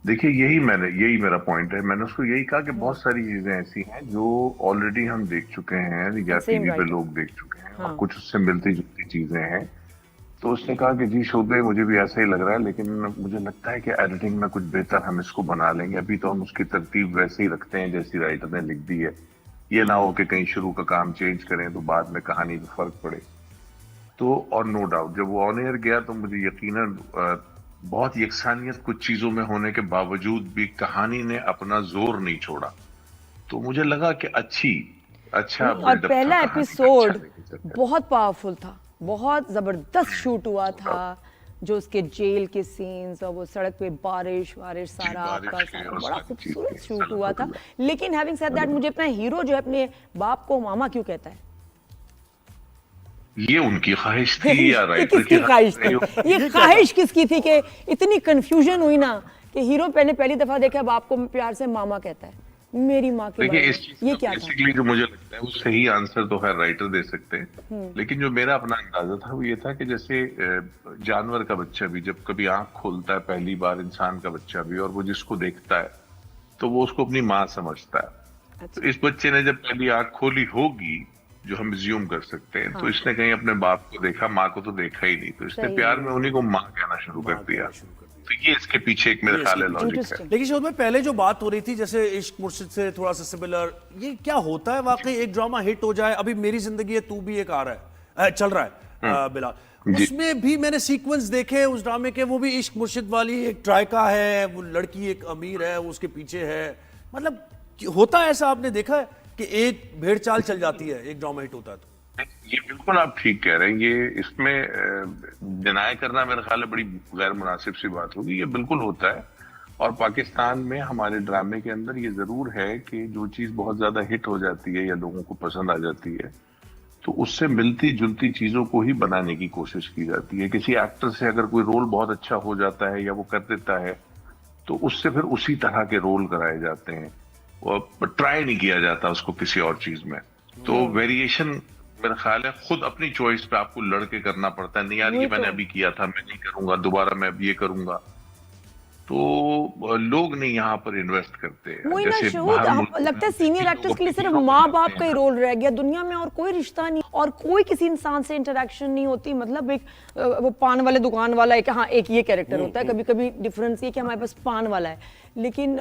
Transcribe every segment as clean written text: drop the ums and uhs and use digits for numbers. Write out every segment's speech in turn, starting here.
देखिए, यही मेरा पॉइंट है। मैंने उसको यही कहा कि बहुत सारी चीजें ऐसी हैं जो ऑलरेडी हम देख चुके हैं या सेम टीवी पे राइटर। लोग देख चुके हैं, और हाँ। कुछ उससे मिलती जुलती चीजें हैं। तो उसने कहा कि जी शोभे, मुझे भी ऐसा ही लग रहा है, लेकिन मुझे लगता है कि एडिटिंग में कुछ बेहतर हम इसको बना लेंगे। अभी तो हम उसकी तरतीब वैसे ही रखते हैं जैसी राइटर ने लिख दी है। ये ना हो कि कहीं शुरू का काम चेंज करें तो बाद में कहानी में फर्क पड़े। तो और नो डाउट जब वो ऑन एयर गया तो मुझे यकीनन बहुत यकसानियत कुछ चीजों में होने के बावजूद भी कहानी ने अपना जोर नहीं छोड़ा। तो मुझे लगा कि अच्छा नहीं, और बिल्डअप था पहला कहानी का, अच्छा एपिसोड लेके चल रहा बहुत पावरफुल था, बहुत जबरदस्त शूट हुआ है। था। जो उसके जेल के सीन्स और वो सड़क पे बारिश वारिश, जी, सारा आपका बारिश के सारा और बड़ा सारी चीज खूबसूरत के शूट हुआ था। सल्हल्लाहु लेकिन हैविंग सेड दैट, मुझे अपना हीरो जो है अपने बाप को मामा क्यों कहता है? ये उनकी ख्वाहिश थी या ये राइटर की किसकी ख्वाहिश ख्वाहिश थी? रही होगी। ये ये क्या था? ख्वाहिश किसकी थी कि इतनी कंफ्यूजन हुई ना कि हीरो पहले पहली दफा देखा बाप को प्यार से मामा कहता है, मेरी माँ के देखिए, बारे इस में। चीज ये का क्या था? बेसिकली जो मुझे लगता है वो सही आंसर तो है राइटर दे सकते हैं, लेकिन जो मेरा अपना अंदाजा था वो ये था कि जैसे जानवर का बच्चा भी जब कभी आंख खोलता है पहली बार, इंसान का बच्चा भी, और वो जिसको देखता है तो वो उसको अपनी माँ समझता है। तो अच्छा। इस बच्चे ने जब पहली आंख खोली होगी, जो हम ज्यूम कर सकते हैं, तो हाँ, इसने कहीं अपने बाप को देखा, माँ को तो देखा ही नहीं, तो इसने सही प्यार है। में उन्हीं को माँ कहना शुरू कर माँ दिया। कहना शुरू कर दिया। तो ये इसके पीछे एक मेरा ये ख्याल इसके है पीछे। लॉजिक है। इंटरेस्टिंग। लेकिन शोध में पहले जो बात हो रही थी जैसे इश्क मुर्शिद से थोड़ा सा सिमिलर, ये क्या होता है वाकई एक ड्रामा हिट हो जाए? अभी मेरी जिंदगी है तू भी एक आ रहा है, चल रहा है, बिलाल, जी। उसमें भी मैंने सीक्वेंस देखे उस ड्रामे के, वो भी इश्क मुर्शिद वाली एक ट्राइका है, वो लड़की एक अमीर है, वो उसके पीछे है। मतलब होता है ऐसा, आपने देखा है कि एक भेड़ चाल चल जाती है एक ड्रामा हिट होता है तो? ये बिल्कुल आप ठीक कह रहे हैं। ये इसमें डिनाई करना मेरे ख्याल है बड़ी गैर मुनासिब सी बात होगी। ये बिल्कुल होता है, और पाकिस्तान में हमारे ड्रामे के अंदर ये जरूर है कि जो चीज बहुत ज्यादा हिट हो जाती है या लोगों को पसंद आ जाती है, तो उससे मिलती जुलती चीजों को ही बनाने की कोशिश की जाती है। किसी एक्टर से अगर कोई रोल बहुत अच्छा हो जाता है या वो कर देता है, तो उससे फिर उसी तरह के रोल कराए जाते हैं, और ट्राई नहीं किया जाता उसको किसी और चीज में। तो वेरिएशन मेरा ख्याल है खुद अपनी चॉइस पे आपको लड़के करना पड़ता है। नहीं यार, ये वही मैंने तो। अभी किया था, मैं नहीं करूंगा दोबारा, मैं अब ये करूंगा। तो लोग नहीं यहाँ पर इन्वेस्ट करते हैं वही ना जैसे शहूद, बाहर आप मुल्कों में लगता है हम देखते सीनियर हैं, लोग एक्टर्स के लिए अपने सिर्फ हीरो माँ बनाते बाप का ही हैं। रोल रह गया दुनिया में, और कोई रिश्ता नहीं, और कोई किसी इंसान से इंटरेक्शन नहीं होती। मतलब एक वो पान वाले दुकान वाला है कि हाँ एक ये कैरेक्टर होता है, कभी कभी डिफरेंस ये कि हमारे पास पान वाला है, लेकिन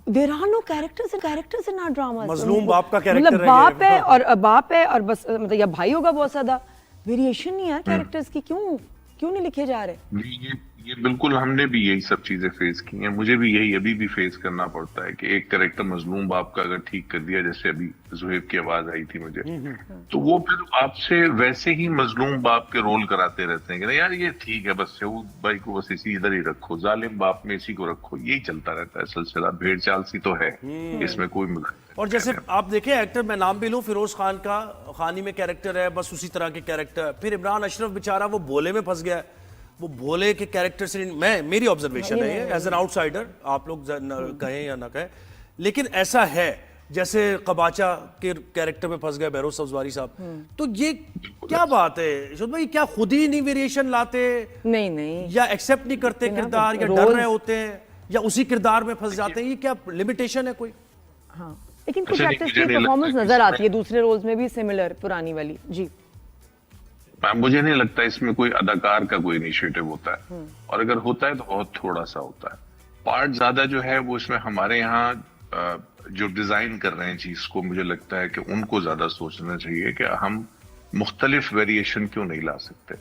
there are no characters in our dramas. मजलूम बाप का मतलब कैरेक्टर है बाप ये। है और बाप है और बस, मतलब या भाई होगा बहुत ज्यादा। वेरिएशन नहीं है कैरेक्टर्स की, क्यों क्यों नहीं लिखे जा रहे? ये बिल्कुल हमने भी यही सब चीजें फेस की हैं। मुझे भी यही अभी भी फेस करना पड़ता है कि एक कैरेक्टर मजलूम बाप का अगर ठीक कर दिया, जैसे अभी जुहेब की आवाज आई थी मुझे, तो वो फिर आपसे वैसे ही मजलूम बाप के रोल कराते रहते हैं कि नहीं यार ये ठीक है, बस शहूद भाई को बस इसी इधर ही रखो, जालिम बाप में इसी को रखो। यही चलता रहता है सिलसिला, भेड़ चाल सी तो है, इसमें कोई मुद्दा और जैसे आप देखें एक्टर, मैं नाम भी लूं, फिरोज खान का खानी में कैरेक्टर है, बस उसी तरह के कैरेक्टर। फिर इमरान अशरफ बेचारा वो भोले में फंस गया है, वो भोले के कैरेक्टर से मैं, मेरी ऑब्जर्वेशन है ये एज एन आउटसाइडर, आप लोग कहें या ना कहें, लेकिन ऐसा है जैसे कबाचा के कैरेक्टर में फंस गए बहरोज सब्जवारी साहब। तो ये क्या बात है यशोद भाई, क्या खुद ही नहीं वेरिएशन लाते नहीं नहीं, या एक्सेप्ट नहीं करते किरदार, या डर रहे होते हैं, या उसी किरदार में फंस जाते हैं? ये क्या लिमिटेशन है कोई? हाँ, लेकिन कुछ अच्छा, नहीं, एक्टर्स मुझे की नहीं लगता परफॉर्मेंस कि नजर आती है इसमें दूसरे रोल्स में भी, सिमिलर पुरानी वाली। जी। मुझे नहीं लगता इसमें कोई अदाकार का कोई इनिशिएटिव होता है, और अगर होता है तो बहुत थोड़ा सा होता है। पार्ट ज्यादा जो है वो इसमें हमारे यहाँ जो डिजाइन कर रहे हैं चीज को, मुझे लगता है कि उनको ज्यादा सोचना चाहिए कि हम मुख्तलिफ वेरिएशन क्यों नहीं ला सकते।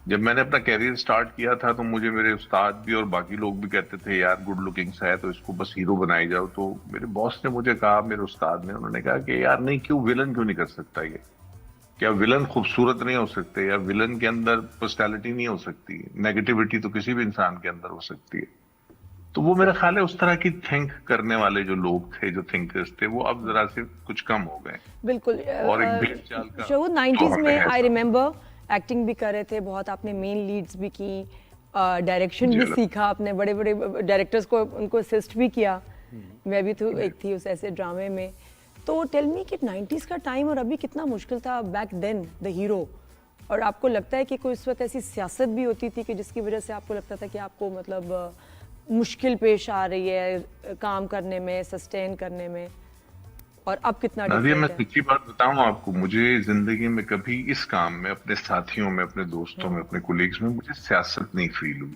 जब मैंने अपना कैरियर स्टार्ट किया था तो मुझे मेरे उस्ताद भी और बाकी लोग भी कहते थे यार गुड लुकिंग सा है तो इसको बस हीरो बनाई जाओ। तो मेरे बॉस ने मुझे कहा, मेरे उस्ताद ने, उन्होंने कहा कि यार नहीं, क्यों विलन क्यों नहीं कर सकता ये? क्या विलन खूबसूरत नहीं हो सकते, या विलन के अंदर पर्सनैलिटी नहीं हो सकती? नेगेटिविटी तो किसी भी इंसान के अंदर हो सकती है। तो वो मेरा ख्याल है उस तरह की थिंक करने वाले जो लोग थे, जो थिंकर्स थे, वो अब जरा से कुछ कम हो गए। बिल्कुल। और एक भेड़ चाल का शहूद, तो 90s हमें में है आई सब। रिमेम्बर एक्टिंग भी कर रहे थे बहुत, आपने मेन लीड्स भी की, डायरेक्शन जी भी अलग। सीखा आपने, बड़े बड़े डायरेक्टर्स को उनको असिस्ट भी किया। मैं भी तो एक थी उस ऐसे ड्रामे में। तो टेल मी कि 90s का टाइम और अभी कितना मुश्किल था बैक देन, द हीरो। और आपको लगता है कि कोई उस वक्त ऐसी सियासत भी होती थी कि जिसकी वजह से आपको लगता था कि आपको मतलब मुश्किल पेश आ रही है काम करने में, सस्टेन करने में, और अब कितना नादिया, मैं डिफरेंट है? सच्ची बात बताऊं आपको, मुझे जिंदगी में कभी इस काम में, अपने साथियों में, अपने दोस्तों में, अपने कोलीग्स में मुझे सियासत नहीं फील हुई।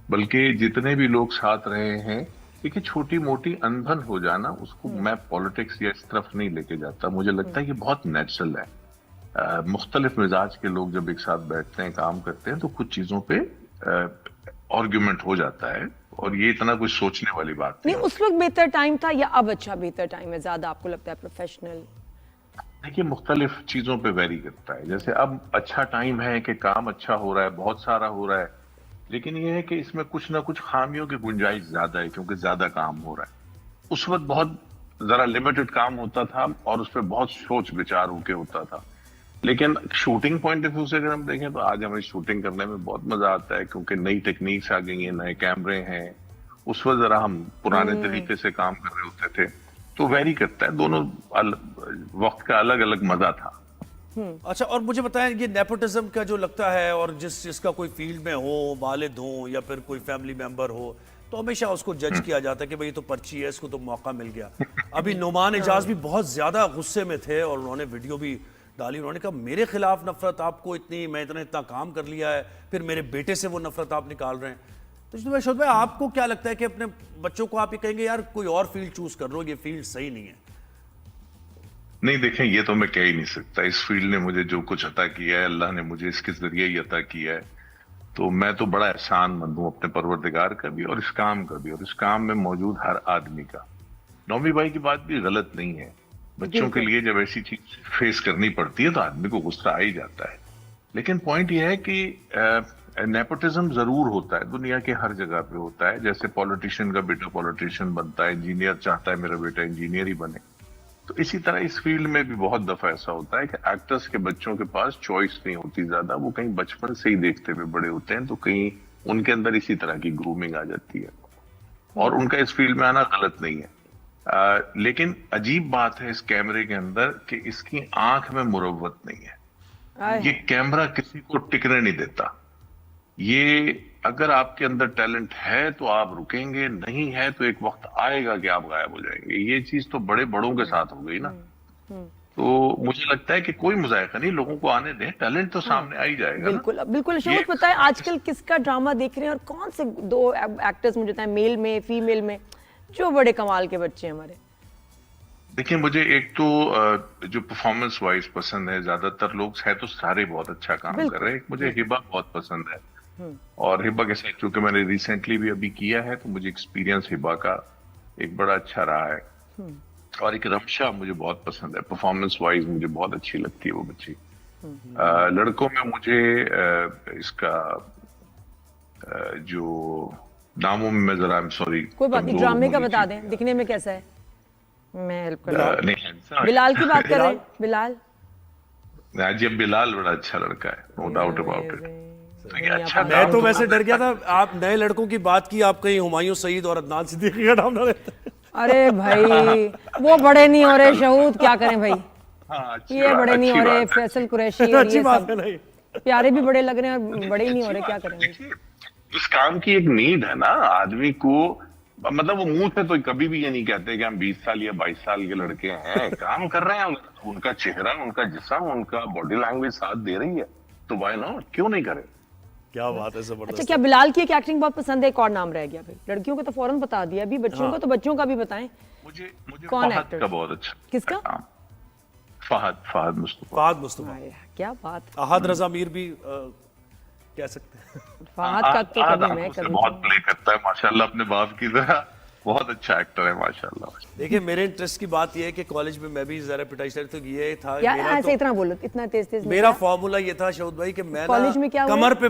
बल्कि जितने भी लोग साथ रहे हैं, देखिए छोटी मोटी अनबन हो जाना, उसको मैं पॉलिटिक्स या इस तरफ नहीं लेके जाता। मुझे लगता है कि बहुत नेचुरल है। मुख्तलिफ मिजाज के लोग जब एक साथ बैठते हैं, काम करते हैं, तो कुछ चीजों पे आर्ग्यूमेंट हो जाता है, और ये इतना कुछ सोचने वाली बात नहीं, नहीं। उस वक्त बेहतर टाइम था या अब अच्छा बेहतर टाइम है ज्यादा, आपको लगता है प्रोफेशनल? देखिए मुख्तलिफ चीजों पे वेरी करता है। जैसे अब अच्छा टाइम है कि काम अच्छा हो रहा है, बहुत सारा हो रहा है, लेकिन ये है कि इसमें कुछ ना कुछ खामियों की गुंजाइश ज्यादा है, क्योंकि ज्यादा काम हो रहा है। उस वक्त बहुत जरा लिमिटेड काम होता था और उस पर बहुत सोच विचार होके होता था। लेकिन शूटिंग पॉइंट ऑफ व्यू से अगर हम देखें तो आज हमें शूटिंग करने में बहुत मजा आता है, क्योंकि नई टेक्निक्स आ गई हैं, नए कैमरे हैं। उस वक्त जरा हम पुराने तरीके से काम कर रहे होते थे, तो वेरी करता है। दोनों वक्त का अलग अलग मजा था। अच्छा, और मुझे बताएं, ये नेपोटिज्म का जो लगता है, और जिसका कोई फील्ड में हो, वालिद हो या फिर कोई फैमिली मेंबर हो, तो हमेशा उसको जज किया जाता है कि भाई ये तो पर्ची है, इसको तो मौका मिल गया। अभी नुमान एजाज भी बहुत ज्यादा गुस्से में थे और उन्होंने वीडियो भी डाली। उन्होंने कहा मेरे खिलाफ नफरत आपको इतनी, मैं इतना काम कर लिया है, फिर मेरे बेटे से वो नफरत आप निकाल रहे हैं। तो शोध भाई, आपको क्या लगता है कि अपने बच्चों को आप ये कहेंगे यार कोई और फील्ड चूज कर लो, ये फील्ड सही नहीं है? नहीं, देखें, ये तो मैं कह ही नहीं सकता। इस फील्ड ने मुझे जो कुछ अता किया है, अल्लाह ने मुझे इसके जरिए ही अता किया है, तो मैं तो बड़ा एहसानमंद हूं अपने परवरदिगार का भी और इस काम का भी, और इस काम में मौजूद हर आदमी का। नौमी भाई की बात भी गलत नहीं है। बच्चों के लिए जब ऐसी चीज फेस करनी पड़ती है तो आदमी को गुस्सा आ ही जाता है। लेकिन पॉइंट यह है कि नेपोटिज्म जरूर होता है, दुनिया के हर जगह पे होता है। जैसे पॉलिटिशियन का बेटा पॉलिटिशियन बनता है, इंजीनियर चाहता है मेरा बेटा इंजीनियर ही बने, तो इसी तरह इस फील्ड में भी बहुत दफा ऐसा होता है कि एक्टर्स के बच्चों के पास चॉइस नहीं होती ज्यादा। वो कहीं बचपन से ही देखते हुए बड़े होते हैं, तो कहीं उनके अंदर इसी तरह की ग्रूमिंग आ जाती है, और उनका इस फील्ड में आना गलत नहीं है। लेकिन अजीब बात है इस कैमरे के अंदर कि इसकी आंख में मुरव्वत नहीं है। ये कैमरा किसी को टिकने नहीं देता। ये अगर आपके अंदर टैलेंट है तो आप रुकेंगे, नहीं है तो एक वक्त आएगा कि आप गायब हो जाएंगे। ये चीज तो बड़े बड़ों के साथ हो गई ना। तो मुझे लगता है कि कोई मुजायका नहीं, लोगों को आने दें, टैलेंट तो सामने आ ही जाएगा। बिल्कुल बिल्कुल। शोध बताएं, आजकल किसका ड्रामा देख रहे हैं, और कौन से दो एक्टर्स मुझे बताएं, मेल में फीमेल में, जो बड़े कमाल के बच्चे हैं हमारे? देखिए, मुझे एक तो जो परफॉर्मेंस वाइज पसंद है, ज्यादातर लोग है तो सारे बहुत अच्छा काम कर रहे हैं। मुझे हिबा बहुत पसंद है, और हिबा के साथ चूंकि मैंने रिसेंटली भी अभी किया है, तो मुझे एक्सपीरियंस हिबा का एक बड़ा अच्छा रहा है। और एक रमशा मुझे बहुत पसंद है, परफॉर्मेंस वाइज मुझे बहुत अच्छी लगती है वो बच्ची। लड़कों में मुझे इसका जो नामों में मैं जरा सॉरी, कोई बात नहीं, ड्रामे का बता दें, दिखने में कैसा है, मैं हेल्प कर नहीं, बिलाल की बात कर रहे हैं। बिलाल जी, बिलाल बड़ा अच्छा लड़का है, नो डाउट अबाउट इट। अच्छा, मैं तो वैसे डर गया था, आप नए लड़कों की बात की, आप कहीं हुमायूं सईद और अदनान सिद्दीकी का नाम ना लेते। अरे भाई, वो बड़े नहीं हो रहे शहूद, क्या करें भाई। ये बड़े नहीं हो रहे, फैसल कुरैशी और अच्छी ये बात सब है। नहीं, प्यारे भी बड़े लग रहे हैं और बड़े ही नहीं हो रहे, क्या करेंगे। इस काम की एक नीड है ना आदमी को। मतलब वो मुंह से तो कभी भी ये नहीं कहते कि हम 20 साल या 22 साल के लड़के हैं, काम कर रहे हैं, उनका चेहरा, उनका जिस्म, उनका बॉडी लैंग्वेज साथ दे रही है, तो व्हाई नॉट, क्यों नहीं करें। क्या बात है, जबरदस्त। अच्छा, क्या बिलाल की एक एक्टिंग बहुत पसंद है? एक और नाम रह गया फिर, लड़कियों को तो फौरन बता दिया, अभी बच्चों को तो बच्चों का भी बताएं। मुझे कौन फहद एक्टर का बहुत अच्छा। किसका? फहद मुस्तफा। फहद मुस्तफा, क्या बात। अहद रजा मीर भी कह सकते हैं। फहद का तो कभी मैं कभी बहुत प्ले करता है माशाल्लाह, अपने बाप की तरह। बहुत अच्छा एक्टर है माशाल्लाह। देखिए, मेरे इंटरेस्ट की बात यह है कि कॉलेज में मैं भी जरा पिटाई, तो ये था क्या मेरा, ऐसे इतना बोलो, इतना तेज तेज मेरा फॉर्मूला ये था शहूद भाई कि मैं कॉलेज में क्या हुआ? कमर पे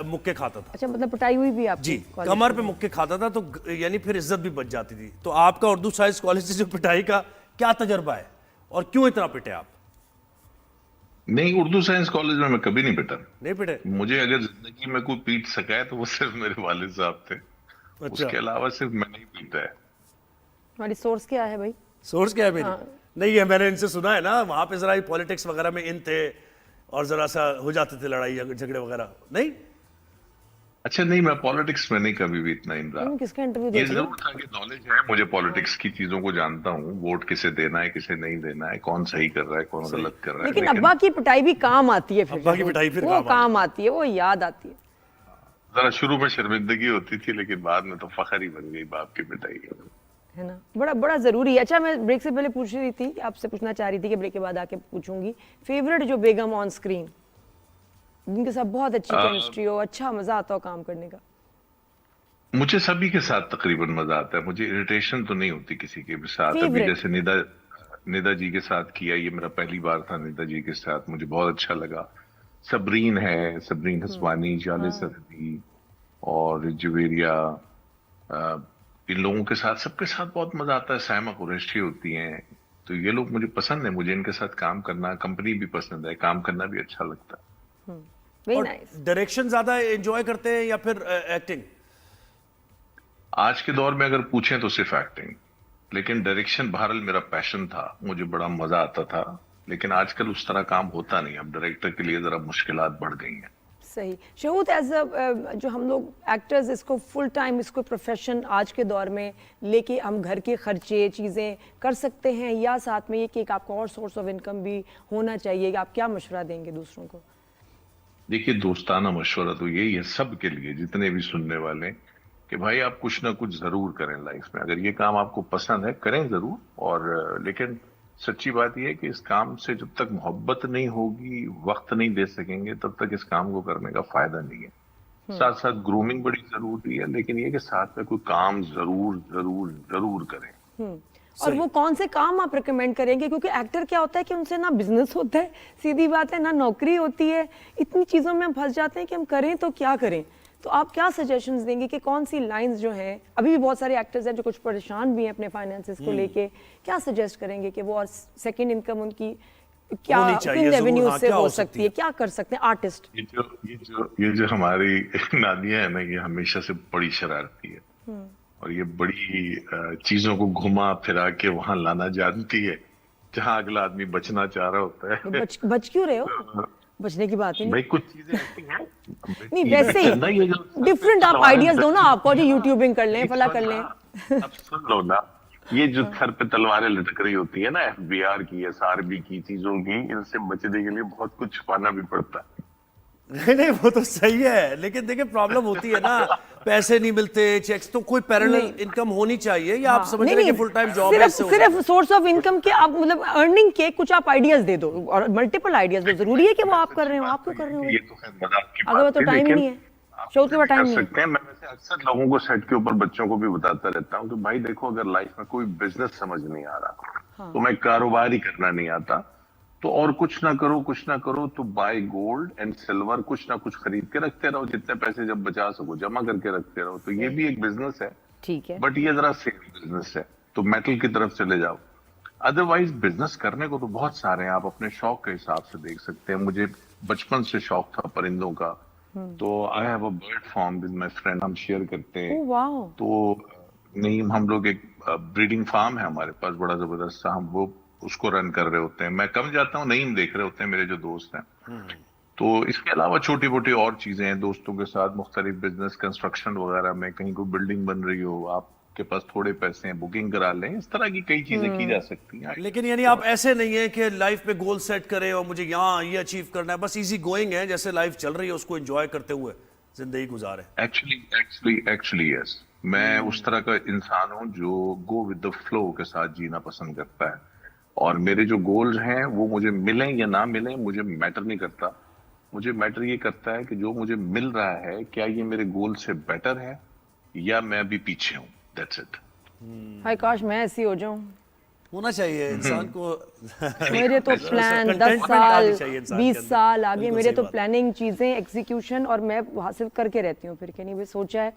मुक्के खाता था। अच्छा, मतलब पिटाई हुई भी आपकी? जी, कमर पे मुक्के खाता था, तो यानी फिर इज्जत भी बच जाती थी। तो आपका उर्दू साइंस कॉलेज से जो पिटाई का क्या तजर्बा है, और क्यों इतना पिटे आप? नहीं, उर्दू साइंस कॉलेज में मैं कभी नहीं पिटा। नहीं पिटे? मुझे अगर जिंदगी में कोई पीट सका है तो वो सिर्फ मेरे वालिद साहब थे। अच्छा। उसके अलावा सिर्फ मैंने ही पीटा है। हमारी सोर्स क्या है भाई? सोर्स क्या है मेरी? नहीं है, मैंने इनसे सुना है ना, वहां पे जरा पॉलिटिक्स वगैरह में इन थे और जरा सा हो जाते थे लड़ाई झगड़े वगैरह। नहीं अच्छा नहीं, मैं पॉलिटिक्स में नहीं कभी भी इतना इन रहा। किसका इंटरव्यू ये देख रहे हो? जरूर था कि नॉलेज है मुझे, पॉलिटिक्स की चीजों को जानता हूँ, वोट किसे देना है किसे नहीं देना है, कौन सही कर रहा है कौन गलत कर रहा है। लेकिन अब्बा की पिटाई भी काम आती है, फिर अब्बा की पिटाई फिर वो काम आती है, वो याद आती है। जरा शुरू में शर्मिंदगी होती थी, लेकिन बाद में तो फखर ही बन गई बाप की पिटाई का। है ना, बड़ा बड़ा जरूरी है। अच्छा, मैं ब्रेक से पहले पूछ रही थी, आपसे पूछना चाह रही थी कि ब्रेक के बाद आके पूछूंगी, फेवरेट जो बेगम ऑन स्क्रीन जिनके साथ बहुत अच्छी केमिस्ट्री हो, अच्छा मजा आता हो काम करने का? मुझे सभी के साथ तकरीबन मजा आता है, मुझे इरिटेशन तो नहीं होती किसी के भी साथ। अभी Favorite? जैसे निदा जी के साथ किया, ये मेरा पहली बार था निदा जी के साथ, मुझे बहुत अच्छा लगा। सबरीन है, सबरीन हसवानी, जाले सरदी और जुवेरिया, इन लोगों के साथ, सबके साथ बहुत मजा आता है। साइमा कुरैशी होती हैं, तो ये लोग मुझे पसंद है, मुझे इनके साथ काम करना, कंपनी भी पसंद है, काम करना भी अच्छा लगता है। वेरी और नाइस। डायरेक्शन ज्यादा एंजॉय करते हैं या फिर एक्टिंग? आज के दौर में अगर पूछें तो सिर्फ एक्टिंग, लेकिन डायरेक्शन बहरहाल मेरा पैशन था, मुझे बड़ा मजा आता था, लेकिन आजकल उस तरह काम होता नहीं। अब डायरेक्टर के लिए जरा मुश्किलात बढ़ गई हैं। सही। शहूद, एज अ जो हम लोग एक्टर्स इसको फुल टाइम, इसको प्रोफेशन आज के दौर में लेके हम घर के खर्चे चीज़ें कर सकते हैं, या साथ में ये कि एक आपका और सोर्स ऑफ इनकम भी होना चाहिए, आप क्या मशवरा देंगे दूसरों को? देखिए, दोस्ताना मशवरा तो यही है सबके लिए, जितने भी सुनने वाले, कि भाई आप कुछ ना कुछ जरूर करें लाइफ में। अगर ये काम आपको पसंद है करें जरूर, और लेकिन सच्ची बात यह है कि इस काम से जब तक मोहब्बत नहीं होगी, वक्त नहीं दे सकेंगे, तब तक इस काम को करने का फायदा नहीं है। साथ साथ ग्रूमिंग बड़ी जरूरी है, लेकिन ये कि साथ में कोई काम जरूर जरूर जरूर करें। और वो कौन से काम आप रिकमेंड करेंगे? क्योंकि एक्टर क्या होता है कि उनसे ना बिजनेस होता है, सीधी बात है, ना नौकरी होती है, इतनी चीज़ों में हम फंस जाते हैं कि हम करें तो क्या करें। तो आप क्या सजेशंस देंगे कि कौन सी लाइंस जो हैं, अभी भी बहुत सारे एक्टर्स हैं जो कुछ परेशान भी हैं अपने फाइनेंसेस को लेके, क्या सजेस्ट करेंगे कि वो और सेकंड इनकम उनकी क्या किन रेवेन्यू से हो सकती है, क्या कर सकते हैं आर्टिस्ट? ये जो हमारी नादिया है ना, ये हमेशा से बड़ी शरारती है, और ये बड़ी चीजों को घुमा फिरा के वहां लाना जानती है जहां अगला आदमी बचना चाह रहा होता है। बच क्यों रहे हो? बचने की बात ही नहीं। भाई कुछ चीजें ऐसी हैं, नहीं वैसे ही डिफरेंट आप आइडियाज दो ना, आपको जो यूट्यूबिंग कर लें, फला कर लें। अब सुन लो ना, ये जो सर पे तलवारें लटक रही होती है ना, एफबीआर की, एसआरबी की चीजों की, इनसे बचने के लिए बहुत कुछ छुपाना भी पड़ता है। नहीं वो तो सही है, लेकिन देखिए प्रॉब्लम होती है ना, पैसे नहीं मिलते, चेक्स, तो कोई पैरेलल इनकम होनी चाहिए, या आप समझ रहे हैं कि फुल टाइम जॉब है? सिर्फ सोर्स ऑफ इनकम के आप मतलब अर्निंग के कुछ आप आइडियाज दे दो, और मल्टीपल आइडियाज दो। जरूरी है कि वो आप कर रहे हो, आप क्यों कर रहे हो? ये तो है मजाक की अगर वो बात तो है, टाइम ही नहीं लेकिन है, शो के बाद टाइम नहीं है। सकते हैं। मैं वैसे अक्सर लोगों को सेट के ऊपर, बच्चों को भी बताता रहता हूँ कि भाई देखो, अगर लाइफ में कोई बिजनेस समझ नहीं आ रहा, तो मैं कारोबार ही करना नहीं आता, तो और कुछ ना करो तो बाय गोल्ड एंड सिल्वर, कुछ ना कुछ खरीद के रखते रहो, जितने पैसे जब बचा सको जमा करके रखते रहो। तो ये भी एक बिजनेस है, ठीक है, बट ये जरा सेफ बिजनेस है, तो मेटल की तरफ चले जाओ। अदरवाइज बिजनेस करने को तो बहुत सारे हैं, आप अपने शौक के हिसाब से देख सकते हैं। मुझे बचपन से शौक था परिंदों का, तो I have a bird farm with my friend, हम शेयर करते हैं। Oh wow. तो नहीं, हम लोग एक ब्रीडिंग फार्म है हमारे पास बड़ा जबरदस्त सा, हम वो उसको रन कर रहे होते हैं। मैं कम जाता हूँ, नहीं देख रहे होते हैं मेरे जो दोस्त हैं। तो इसके अलावा छोटी मोटी और चीजें हैं, दोस्तों के साथ मुख्तलिफ बिजनेस, कंस्ट्रक्शन वगैरह में, कहीं कोई बिल्डिंग बन रही हो, आपके पास थोड़े पैसे हैं, बुकिंग करा लें, इस तरह की कई चीजें की जा सकती हैं। लेकिन यानी आप ऐसे नहीं है कि लाइफ में गोल सेट करें और मुझे यहाँ ये अचीव करना है, बस इजी गोइंग है, जैसे लाइफ चल रही है उसको एंजॉय करते हुए जिंदगी गुजारे। एक्चुअली यस, मैं उस तरह का इंसान हूँ जो गो विद द फ्लो के साथ जीना पसंद करता है, और मेरे जो गोल्स हैं वो मुझे मिलें या ना मिलें मुझे मैटर नहीं करता। मुझे मैटर ये करता है कि जो मुझे मिल रहा है, क्या ये मेरे गोल से बेटर है या मैं अभी पीछे हूँ, दैट्स इट। हाय काश मैं ऐसी हो जाऊं। होना चाहिए इंसान को। मेरे तो प्लान 10 साल 20 साल आगे, मेरे तो प्लानिंग चीजें एग्जीक्यूशन, और मैं हासिल करके रहती हूँ फिर कि नहीं भाई सोचा है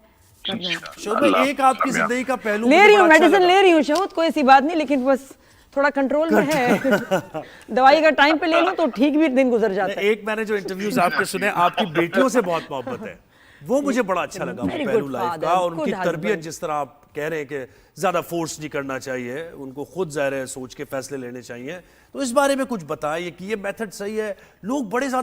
करना है। शहूद, एक आपकी जिंदगी का पहलू ले रही हूँ, मेडिसिन ले रही हूँ शहूद, कोई ऐसी बात नहीं, लेकिन बस थोड़ा कंट्रोल में है। दवाई का टाइम पे ले लूं तो ठीक भी दिन गुजर जाता है। एक मैंने जो इंटरव्यूज आपके सुने, आपकी बेटियों से बहुत मोहब्बत है, वो मुझे बड़ा अच्छा लगा, वो पहलू लाइफ का, और उनकी तरबियत जिस तरह आप कह रहे हैं कि ज्यादा फोर्स नहीं करना चाहिए, उनको खुद ज़ाहिर है सोच के फैसले लेने चाहिए, तो इस बारे में कुछ बताइए कि ये मेथड सही है। लोग बड़े ज्यादा